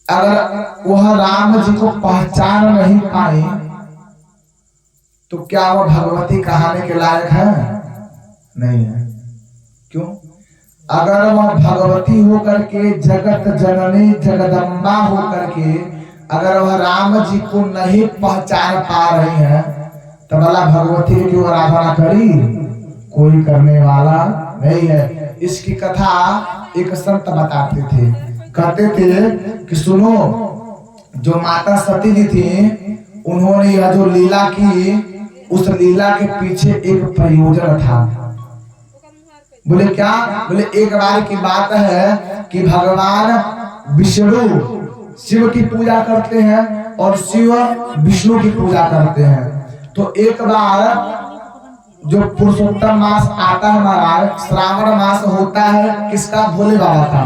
अगर वह राम जी को पहचान नहीं पाए तो क्या वह भगवती कहाने के लायक है? नहीं है। क्यों? अगर वह भगवती होकर के, जगत जननी जगदम्बा होकर के, अगर वह राम जी को नहीं पहचान पा रही है तो भला भगवती की क्यों आराधना करी? कोई करने वाला नहीं है। इसकी कथा एक संत बताते थे, कहते थे कि सुनो, जो माता सती जी थी उन्होंने यह जो लीला की, उस लीला के पीछे एक प्रयोजन था। बोले क्या? बोले एक बार की बात है कि भगवान विष्णु शिव की पूजा करते हैं और शिव विष्णु की पूजा करते हैं। तो एक बार जो पुरुषोत्तम मास आता है महाराज, श्रावण मास होता है किसका? भोले बाबा का।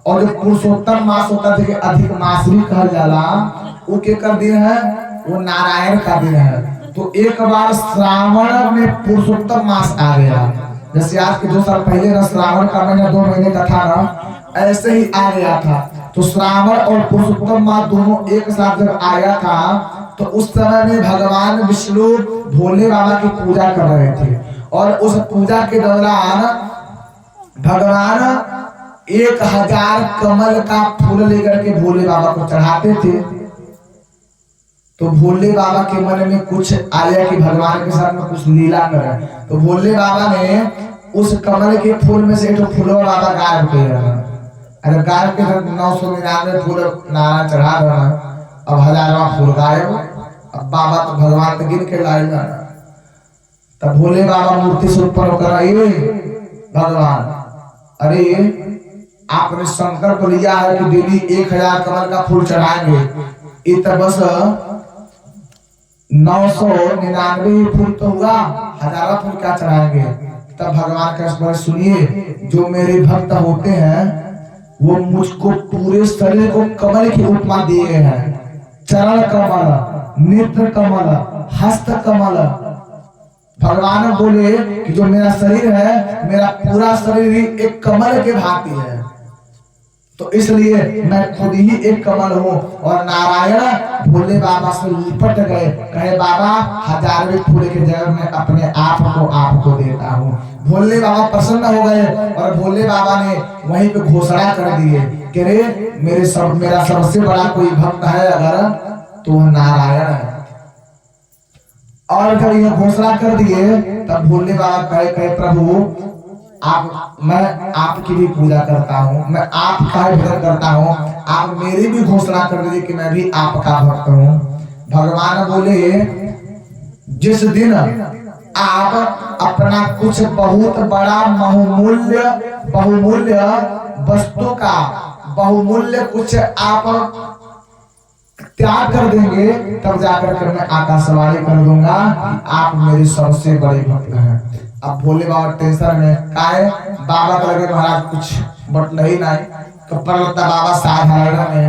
और जो पुरुषोत्तम मास होता है, अधिक मास भी कहा जाला, वो के कर दिन है? वो नारायण का दिन है। तो एक बार श्रावण में पुरुषोत्तम मास आ गया, जैसे आज के 2 साल पहले ना श्रावण का महीना 2 महीने का था ना, ऐसे ही आ गया था। तो श्रावण और पुरुषोत्तम मास दोनों एक साथ जब आया था तो उस समय में भगवान विष्णु भोले बाबा की पूजा कर रहे थे। और उस पूजा के दौरान भगवान 1000 कमल का फूल लेकर के भोले बाबा को चढ़ाते थे। तो भोले बाबा के मन में कुछ आया कि भगवान के साथ में कुछ लीला करें। तो भोले बाबा ने उस कमल के फूल में से एक फूल बाबा गायब किया। अरे गायब के 999 फूल नारायण चढ़ा रहा, अब 1000वां फूल गायब। अब बाबा तो भगवान तो गिन के लाएगा। तब भोले बाबा मूर्ति से ऊपर होकर आए, भगवान अरे आपने संकल्प लिया है कि डेली 1000 कमल का फूल चढ़ाएंगे, इतना बस 999 फूल तो हुआ, 1000वां फूल क्या चढ़ाएंगे? तब भगवान का स्मरण सुनिए, जो मेरे भक्त होते हैं वो मुझको पूरे शरीर को कमल की उपमा दिए हैं। चरण कमल, नेत्र कमल, हस्त कमल। भगवान बोले कि जो मेरा शरीर है, मेरा पूरा शरीर ही एक कमल के भांति है, तो इसलिए मैं खुद ही एक कमल हूँ। और नारायण भोले बाबा से लिपट गए, कहे बाबा 1000वें फूल के जगह में अपने आप को आपको देता हूँ। भोले बाबा प्रसन्न हो गए और भोले बाबा ने वहीं पे घोषणा कर दिए कि रे मेरा सबसे बड़ा कोई भक्त है अगर तो नारायण है। और जब यह घोषणा कर दिए तब भोले बाबा कहे प्रभु मैं आपकी भी पूजा करता हूँ, मैं आपका भी भजन करता हूँ, आप मेरी भी घोषणा कर दीजिए कि मैं भी आपका भक्त हूँ। भगवान बोले जिस दिन आप अपना कुछ बहुत बड़ा बहुमूल्य वस्तु का बहुमूल्य कुछ आप त्याग कर देंगे, तब जाकर के मैं आकाशवाणी कर दूंगा कि आप मेरे सबसे बड़े भक्त हैं। अब भोले बाबा टेंशन में काहे? बाबा को लगे महाराज कुछ बट नहीं तो परलता बाबा साधारण में।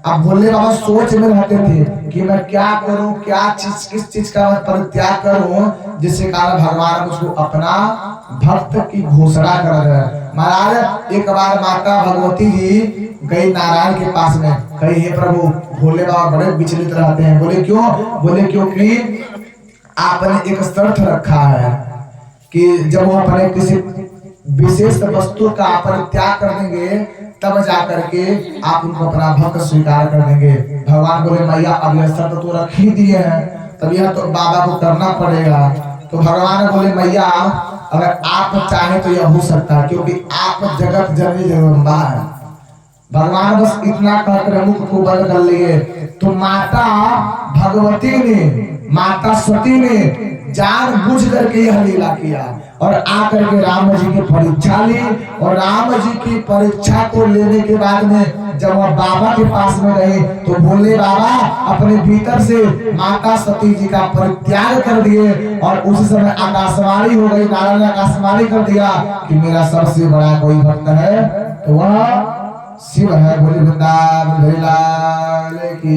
अब भोले बाबा सोच में रहते थे कि मैं क्या करूं, किस चीज का मैं परित्याग करूं जिससे कारण भगवान मुझको अपना भक्त की घोषणा कर रहे। महाराज एक बार माता भगवती जी गई नारायण के पास में, कही हे प्रभु भोले बाबा बड़े विचलित रहते हैं। बोले क्यों? बोले क्योंकि आपने एक शर्त रखा है कि जब वो अपने किसी विशेष वस्तु का परित्याग कर देंगे तब जाकर के आप उनको अपना भक्त स्वीकार कर देंगे। भगवान बोले मैया अब यह शर्त तो रख ही दिए हैं, तब यह तो बाबा को करना पड़ेगा। तो भगवान बोले मैया अगर आप चाहे तो यह हो सकता है, क्योंकि आप जगत जननी जगदम्बा है। भगवान बस इतना कहकर मुख को बंद कर लिए। तो माता भगवती ने, माता सती ने जान बुझ करके यह लीला किया और आकर के राम जी की परीक्षा ली। और राम जी की परीक्षा को लेने के बाद में जब वह बाबा के पास में गए तो भोले बाबा अपने भीतर से माता सती जी का परित्याग कर दिए और उसी समय आकाशवाणी हो गई, नारायण ने आकाशवाणी कर दिया कि मेरा सबसे बड़ा कोई भक्त है तो वह शिव है। भोले वृंदावन की